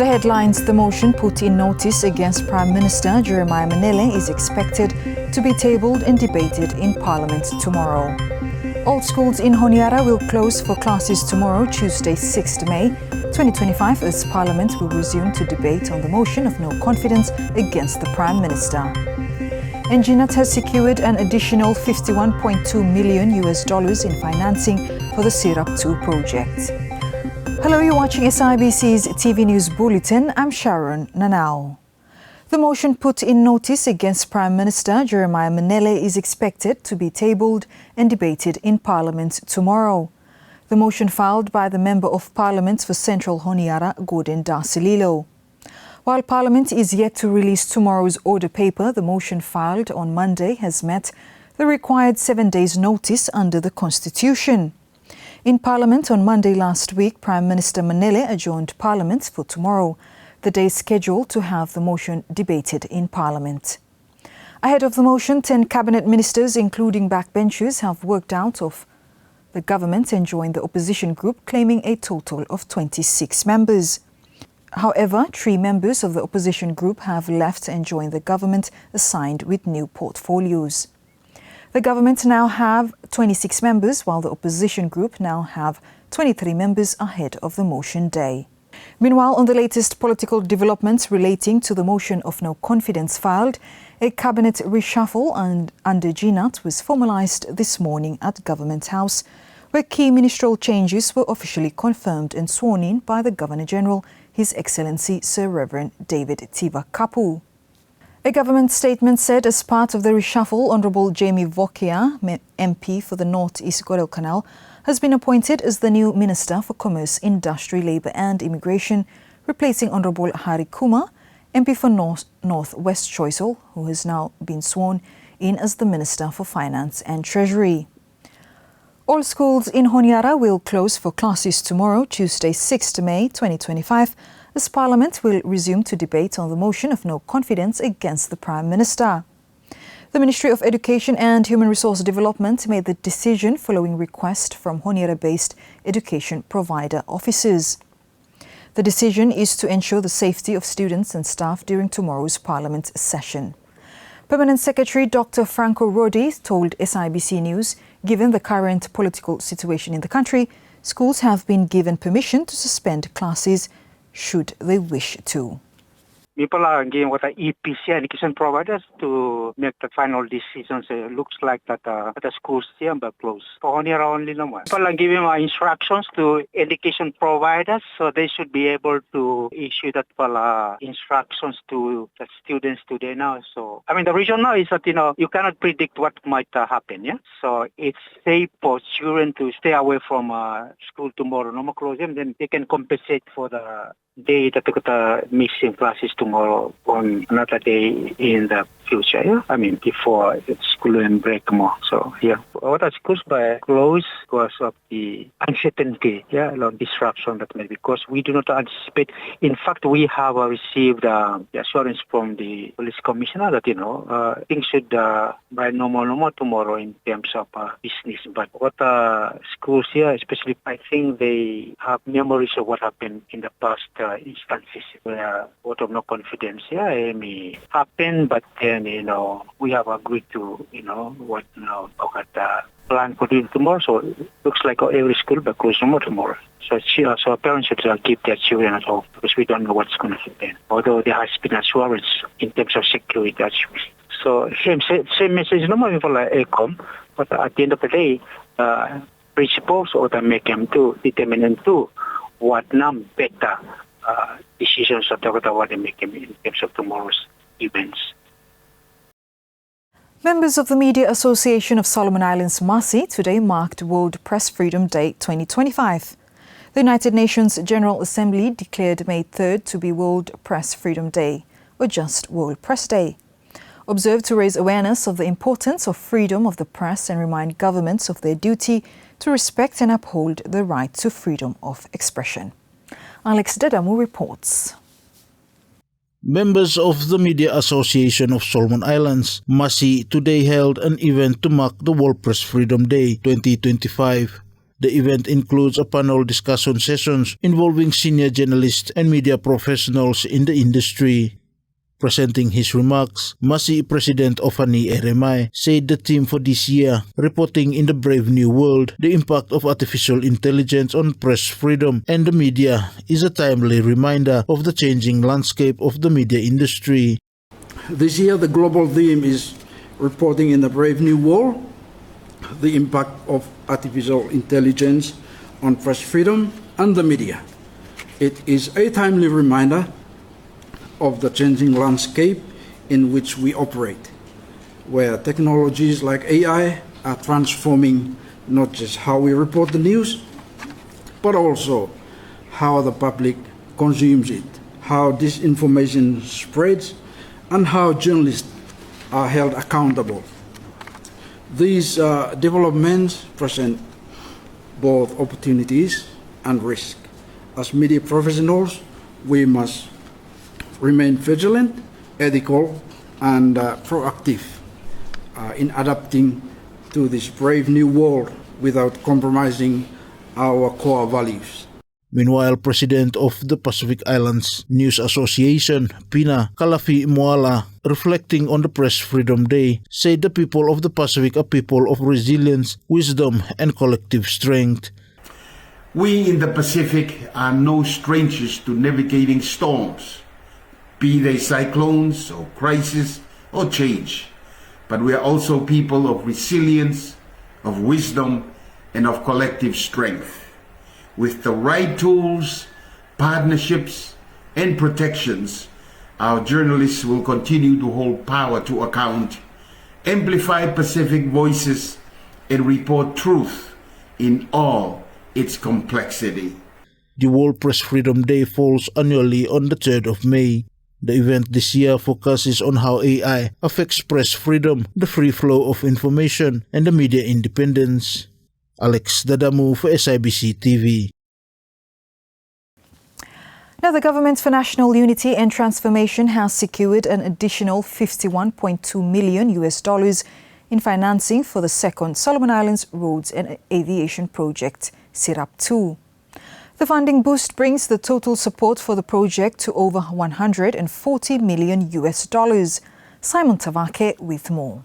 The headlines: the motion put in notice against Prime Minister Jeremiah Manele is expected to be tabled and debated in Parliament tomorrow. All schools in Honiara will close for classes tomorrow, Tuesday 6th May 2025, as Parliament will resume to debate on the motion of no confidence against the Prime Minister. NGNet has secured an additional $51.2 million in financing for the Syrup 2 project. Hello, you're watching SIBC's TV News Bulletin. I'm Sharon Nanao. The motion put in notice against Prime Minister Jeremiah Manele is expected to be tabled and debated in Parliament tomorrow. The motion filed by the Member of Parliament for Central Honiara, Gordon Darcelilo. While Parliament is yet to release tomorrow's order paper, the motion filed on Monday has met the required 7 days' notice under the Constitution. In Parliament on Monday last week, Prime Minister Manele adjourned Parliament for tomorrow, the day scheduled to have the motion debated in Parliament. Ahead of the motion, 10 cabinet ministers, including backbenchers, have walked out of the government and joined the opposition group, claiming a total of 26 members. However, 3 members of the opposition group have left and joined the government, assigned with new portfolios. The government now have 26 members, while the opposition group now have 23 members ahead of the motion day. Meanwhile, on the latest political developments relating to the motion of no confidence filed, a cabinet reshuffle under GNAT was formalized this morning at Government House, where key ministerial changes were officially confirmed and sworn in by the Governor-General, His Excellency Sir Reverend David Tiva Kapu. A government statement said as part of the reshuffle, Honourable Jamie Vokia, MP for the North East Guadalcanal, has been appointed as the new Minister for Commerce, Industry, Labour and Immigration, replacing Honourable Hari Kumar, MP for North West Choiseul, who has now been sworn in as the Minister for Finance and Treasury. All schools in Honiara will close for classes tomorrow, Tuesday 6th May 2025, as Parliament will resume to debate on the motion of no confidence against the Prime Minister. The Ministry of Education and Human Resource Development made the decision following request from Honiara-based education provider officers. The decision is to ensure the safety of students and staff during tomorrow's Parliament session. Permanent Secretary Dr. Franco Rodi told SIBC News, given the current political situation in the country, schools have been given permission to suspend classes should they wish to. People are giving what EPC and education providers to make the final decisions. It looks like that the schools here are closed. For Honera only no more. People are giving instructions to education providers, so they should be able to issue that instructions to the students today now. So, I mean, the reason now is that, you cannot predict what might happen, yeah? So it's safe for children to stay away from school tomorrow. No more closing, then they can compensate for the day that they got missing classes tomorrow on another day in the future. Yeah? I mean, before school and break more. So, yeah. What are schools by close because of the uncertainty, yeah, along disruption that may be, because we do not anticipate. In fact, we have received the assurance from the police commissioner that, things should by normal tomorrow in terms of business. But what schools here, especially, I think they have memories of what happened in the past instances where vote of no confidence, yeah, may happen, but then, we have agreed to, what now, plan for doing tomorrow. So it looks like every school will close tomorrow. So parents should keep their children at home because we don't know what's going to happen. Although there has been assurance in terms of security. So same message, no more people like ACOM, but at the end of the day, principals or the make them to determine what now better decisions of what they make in terms of tomorrow's events. Members of the Media Association of Solomon Islands, MASI, today marked World Press Freedom Day 2025. The United Nations General Assembly declared May 3rd to be World Press Freedom Day, or just World Press Day. Observed to raise awareness of the importance of freedom of the press and remind governments of their duty to respect and uphold the right to freedom of expression. Alex Dedamu reports. Members of the Media Association of Solomon Islands, MASI, today held an event to mark the World Press Freedom Day 2025. The event includes a panel discussion sessions involving senior journalists and media professionals in the industry. Presenting his remarks, Masi President of Honiara said the theme for this year, Reporting in the Brave New World, the impact of artificial intelligence on press freedom and the media, is a timely reminder of the changing landscape of the media industry. This year the global theme is Reporting in the Brave New World, the impact of artificial intelligence on press freedom and the media. It is a timely reminder of the changing landscape in which we operate, where technologies like AI are transforming not just how we report the news, but also how the public consumes it, how disinformation spreads, and how journalists are held accountable. These developments present both opportunities and risk. As media professionals, we must remain vigilant, ethical, and proactive in adapting to this brave new world without compromising our core values. Meanwhile, President of the Pacific Islands News Association, Pina Kalafi Moala, reflecting on the Press Freedom Day, said the people of the Pacific are people of resilience, wisdom, and collective strength. We in the Pacific are no strangers to navigating storms, be they cyclones or crisis or change, but we are also people of resilience, of wisdom, and of collective strength. With the right tools, partnerships, and protections, our journalists will continue to hold power to account, amplify Pacific voices, and report truth in all its complexity. The World Press Freedom Day falls annually on the 3rd of May. The event this year focuses on how AI affects press freedom, the free flow of information, and the media independence. Alex Dadamu for SIBC TV. Now, the Government for National Unity and Transformation has secured an additional $51.2 million in financing for the second Solomon Islands Roads and Aviation project, SIRAP 2. The funding boost brings the total support for the project to over $140 million. Simon Tavake with more.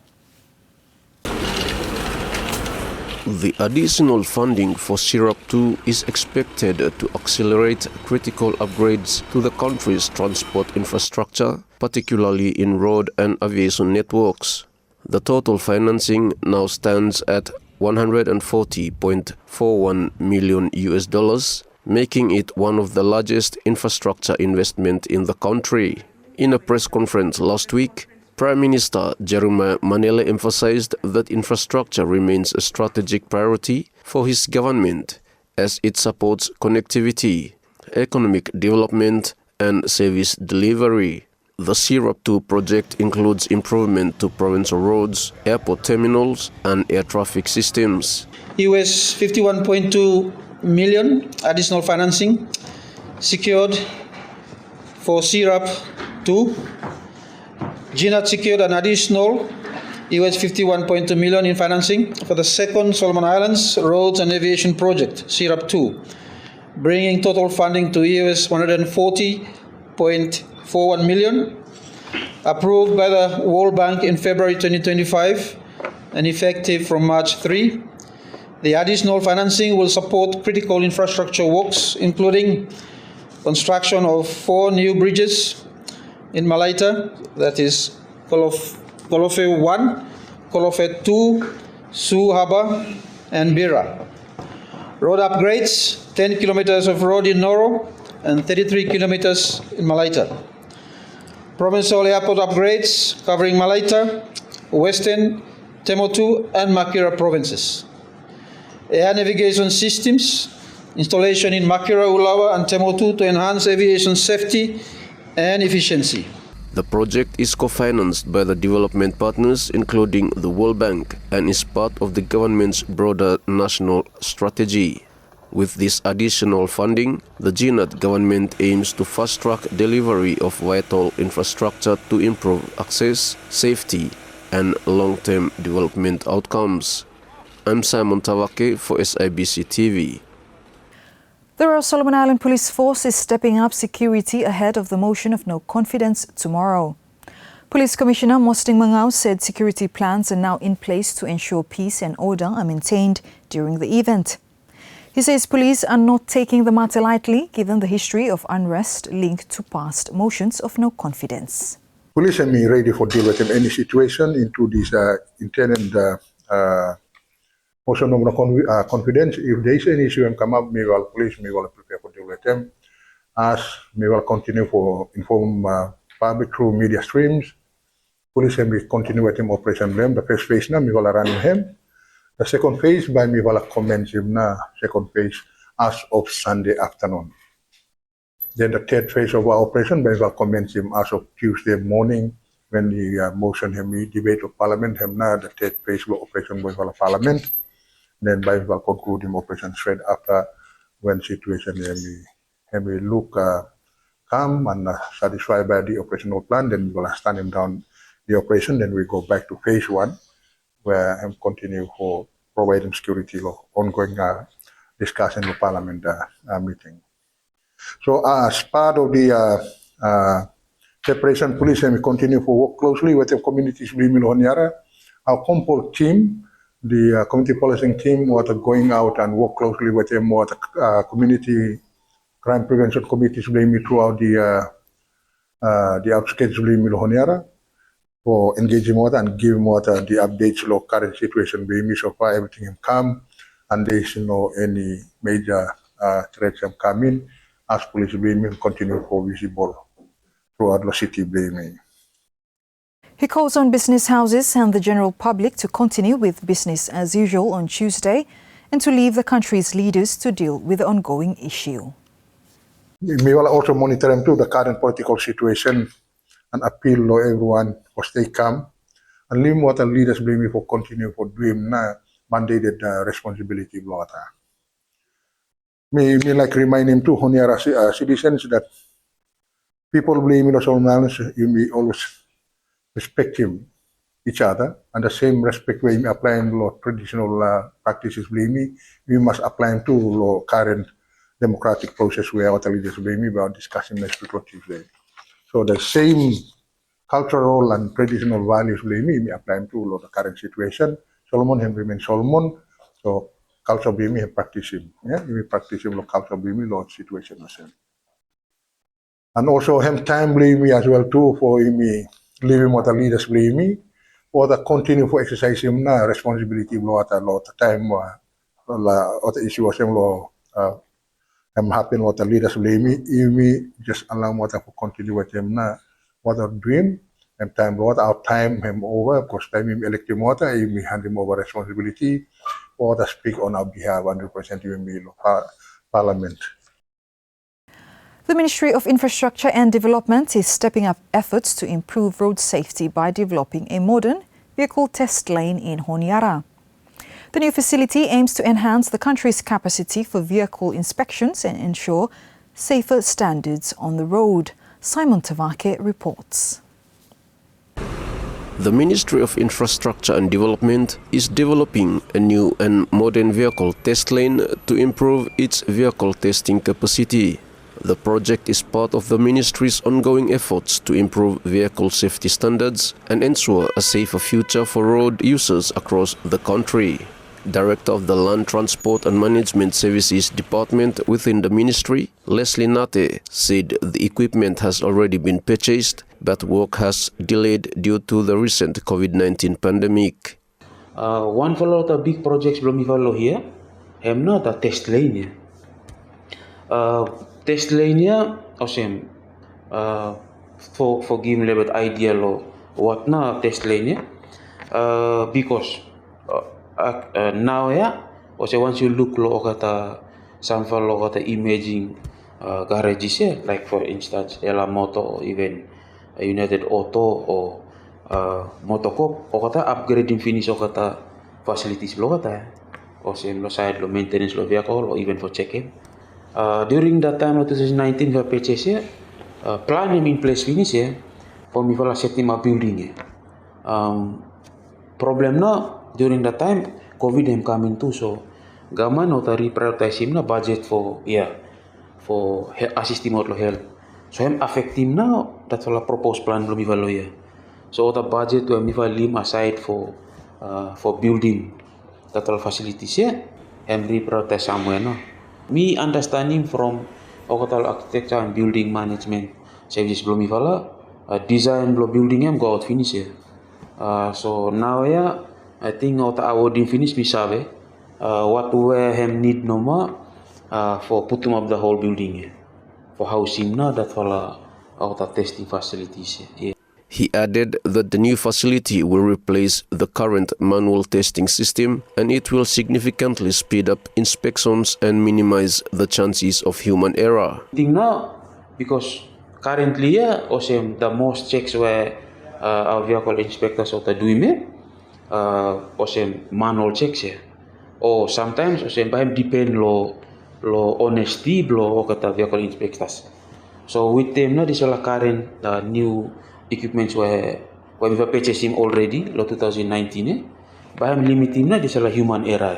The additional funding for SIRAP 2 is expected to accelerate critical upgrades to the country's transport infrastructure, particularly in road and aviation networks. The total financing now stands at $140.41 million, making it one of the largest infrastructure investment in the country. In a press conference last week, Prime Minister Jeremiah Manele emphasized that infrastructure remains a strategic priority for his government as it supports connectivity, economic development, and service delivery. The SIRAP 2 project includes improvement to provincial roads, airport terminals, and air traffic systems. US $51.2 million additional financing secured for SIRAP 2. GNAT secured an additional US $51.2 million in financing for the second Solomon Islands Roads and Aviation project, SIRAP 2, bringing total funding to US $140.41 million, approved by the World Bank in February 2025 and effective from March 3. The additional financing will support critical infrastructure works, including construction of 4 new bridges in Malaita, that is Kolofe 1, Kolofe 2, Su Haba, and Bira. Road upgrades, 10 kilometers of road in Noro and 33 kilometers in Malaita. Provincial airport upgrades covering Malaita, Western, Temotu, and Makira provinces. Air navigation systems, installation in Makira, Ulawa, and Temotu to enhance aviation safety and efficiency. The project is co-financed by the development partners, including the World Bank, and is part of the government's broader national strategy. With this additional funding, the GNAT government aims to fast-track delivery of vital infrastructure to improve access, safety, and long-term development outcomes. I'm Simon Tawake for SIBC TV. The Royal Solomon Island Police Force is stepping up security ahead of the motion of no confidence tomorrow. Police Commissioner Mosting Mangau said security plans are now in place to ensure peace and order are maintained during the event. He says police are not taking the matter lightly, given the history of unrest linked to past motions of no confidence. Police are ready for deal with any situation into this intended motion of no confidence. If there is any issue and come up, police will prepare for deal with them. As we will continue for inform public through media streams. Police will continue with him operation them. The first phase na we will run him. The second phase by me will commence him na second phase as of Sunday afternoon. Then the third phase of our operation by will commence him as of Tuesday morning when the motion him debate of Parliament him na the third phase of operation by Parliament. Then by will conclude him operation straight after when situation him look calm and satisfied by the operational plan. Then we will stand him down the operation. Then we go back to phase one, where I'm continue for providing security law, ongoing discussion in the Parliament meeting. So as part of the separation police, and we continue to work closely with the communities in Honiara. Our Compol team, the community policing team, was going out and work closely with them, with community crime prevention committees throughout the outskirts of Honiara, for engaging water and giving water the updates of current situation. So far everything has come and there is no any major threats have come in as police continue for visible throughout the city. He calls on business houses and the general public to continue with business as usual on Tuesday and to leave the country's leaders to deal with the ongoing issue. We will also monitor them too, the current political situation and appeal to everyone to stay calm and leave what the leaders blame me for continue for doing mandated responsibility. Me like remind him too, Honiara citizens, that people blame me also, you may always respect him, each other, and the same respect way me applying traditional practices blame me, we must apply them to current democratic process where our leaders blame me about discussing next week or Tuesday. So the same cultural and traditional values blame me apply them to the current situation. Solomon him remain Solomon, so culture blame me practice him. Yeah, we practice him culture blame me Lord situation the same. And also him time blame me as well too for me living what the leaders blame me, or the continue for exercising responsibility what the time or the issue was law. I'm happy what the leaders blame me just allow what to continue with him what our dream and time what our time him over because time him elect him what me hand him over responsibility or to speak on our behalf and represent him in Parliament. The Ministry of Infrastructure and Development is stepping up efforts to improve road safety by developing a modern vehicle test lane in Honiara. The new facility aims to enhance the country's capacity for vehicle inspections and ensure safer standards on the road. Simon Tawake reports. The Ministry of Infrastructure and Development is developing a new and modern vehicle test lane to improve its vehicle testing capacity. The project is part of the ministry's ongoing efforts to improve vehicle safety standards and ensure a safer future for road users across the country. Director of the Land Transport and Management Services Department within the ministry, Leslie Nate, said the equipment has already been purchased, but work has delayed due to the recent COVID-19 pandemic. One follow the big projects belum follow here. I'm not a test lane. Test lane ya, awesome. For give me a bit idea lo what na test lane ya. Because now ya, also once you look lo kata sample lo kata imaging garages ya, like for instance Ela Moto or even United Auto or Motocop, o kata upgrading finish o kata facilities lo kata, o same lo side lo maintenance lo vehicle or even for check-in. During that time of 2019 for purchase ya, plan in place finish ya, for me for setting my building ya. Problem na during that time COVID hem coming too, so government ota reprioritize him na budget for assist him out lo health. So hem affect him na that's all proposed plan belum iva lo ya. So ota budget to hem iva lim aside for building that all facilities ya. Hem reprioritize somewhere no. Me understanding from hotel architecture and building management services belum iva la design belum building hem go out finish ya. So now ya I think ota awarding finish bisa be. What we hem need no more for putting up the whole building ya. For housing na that all ota testing facilities ya. He added that the new facility will replace the current manual testing system and it will significantly speed up inspections and minimize the chances of human error. I think now, because currently the most checks where our vehicle inspectors are doing manual checks or sometimes depend lo honesty lo kata vehicle inspectors. So with them now this is current new equipments where we have purchased him already lo 2019 by limiting na this is human error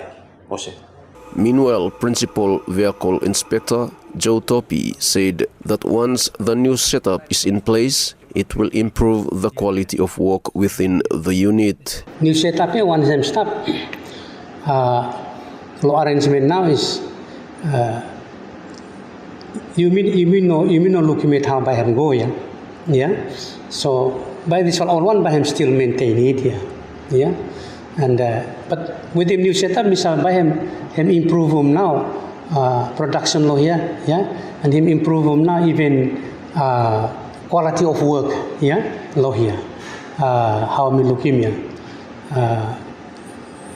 Meanwhile, Principal Vehicle Inspector Joe Topi said that once the new setup is in place, it will improve the quality of work within the unit. New setup once them stop, law arrangement now is you mean no looking at how by him go yeah. So by this all one by him still maintain it yeah. And but with the new setup, misal by him improve him now production law yeah, and him improve him now even quality of work law here how me look him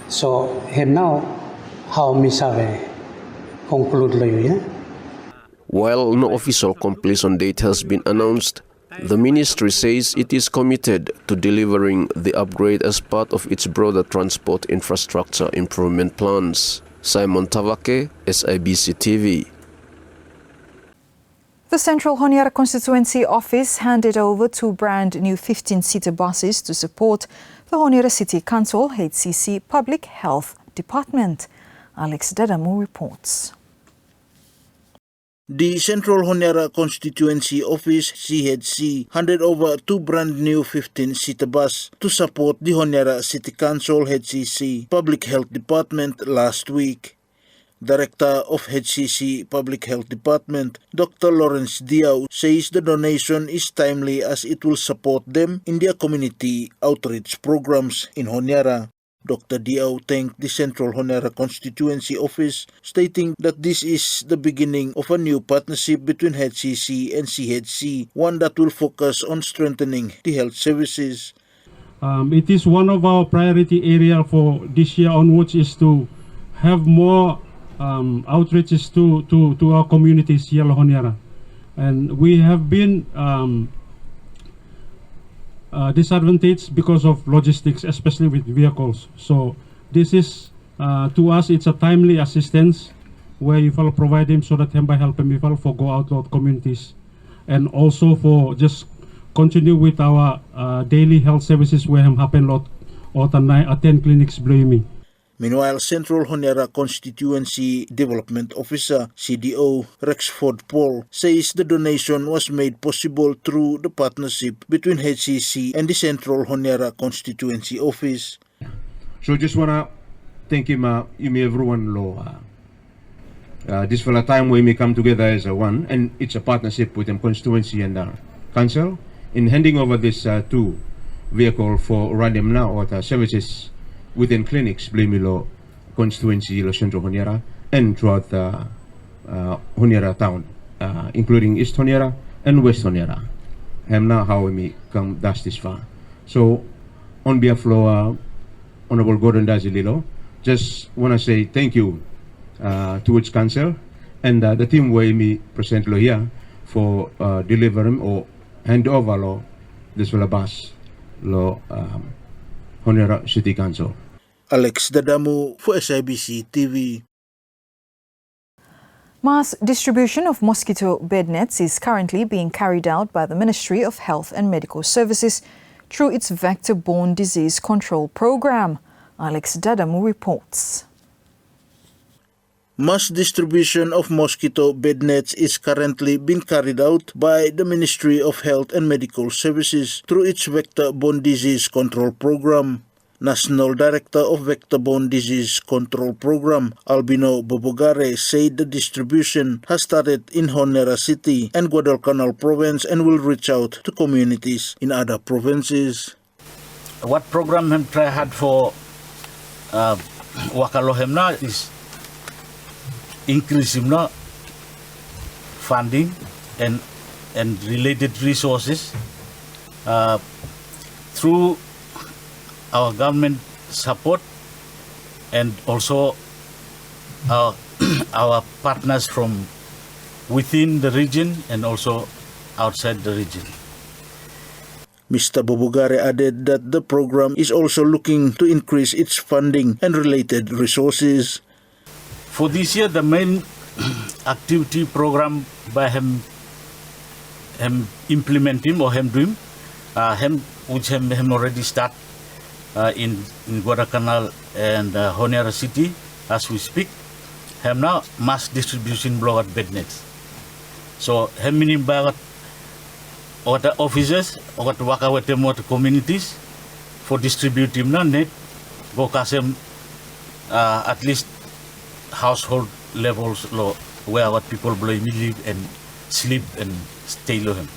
so him now how me sabe conclude law While no official completion date has been announced, the ministry says it is committed to delivering the upgrade as part of its broader transport infrastructure improvement plans. Simon Tavake, SIBC TV. The Central Honiara Constituency office handed over 2 brand new 15-seater buses to support the Honera City Council HCC Public Health Department. Alex Dadamu reports. The Central Honiara Constituency Office CHC handed over 2 brand new 15-seater bus to support the Honera City Council HCC Public Health Department last week. Director of HCC Public Health Department, Dr. Lawrence Diao, says the donation is timely as it will support them in their community outreach programs in Honiara. Dr. Diao thanked the Central Honiara Constituency Office, stating that this is the beginning of a new partnership between HCC and CHC, one that will focus on strengthening the health services. It is one of our priority area for this year onwards is to have more outreaches to our communities here in Honiara. And we have been disadvantaged because of logistics, especially with vehicles. So this is, to us, it's a timely assistance where you will provide them so that by help them for go out to communities. And also for just continue with our daily health services where happen lot or 10 clinics blooming. Meanwhile, Central Honiara Constituency Development Officer CDO Rexford Paul says the donation was made possible through the partnership between HCC and the Central Honiara Constituency Office. So just wanna thank him, everyone this for a time where we come together as a one, and it's a partnership with the constituency and council in handing over this 2 vehicle for random now or the services within clinics, Blamilo constituency, Central Honiara, and throughout the Honiara town, including East Honiara and West Honiara. And now how we come thus this far. So, on behalf of Honorable Gordon Dazililo, just want to say thank you towards council and the team where we present here for delivering or hand over this bus Honera City Council. Alex Dadamu for SIBC TV. Mass distribution of mosquito bed nets is currently being carried out by the Ministry of Health and Medical Services through its vector-borne disease control program. Alex Dadamu reports. Mass distribution of mosquito bed nets is currently being carried out by the Ministry of Health and Medical Services through its vector-borne disease control program. National Director of Vector-Borne Disease Control Program, Albino Bobogare, said the distribution has started in Honera City and Guadalcanal Province and will reach out to communities in other provinces. What program hem try hard for Wakalohem now is increase funding and related resources through our government support and also our partners from within the region and also outside the region. Mr. Bobogare added that the program is also looking to increase its funding and related resources. For this year, the main activity program by him implementing or him doing, which him already start in Guadalcanal and Honera City as we speak, him now mass distribution block at bed nets. So him meaning by what officers or what waka communities for distributing na net go kasem at least household levels low where what people live and sleep and stay low him.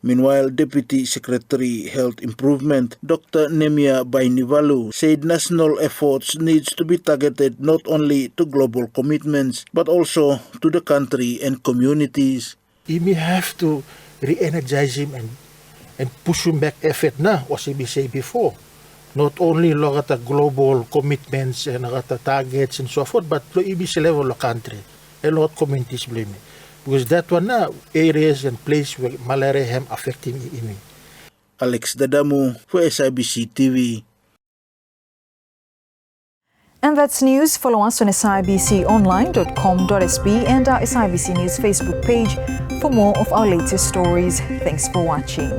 Meanwhile, Deputy Secretary Health Improvement Dr. Nemia Bainivalu said national efforts needs to be targeted not only to global commitments but also to the country and communities. We have to re-energize him and push him back effort na, as we say before. Not only look at the global commitments and look at the targets and so forth, but to EBC level of country, a lot of communities blame it. Because that one na areas and places where malaria have affecting him. Alex Dadamu for SIBC TV. And that's news. Follow us on sibconline.com.sb and our SIBC News Facebook page for more of our latest stories. Thanks for watching.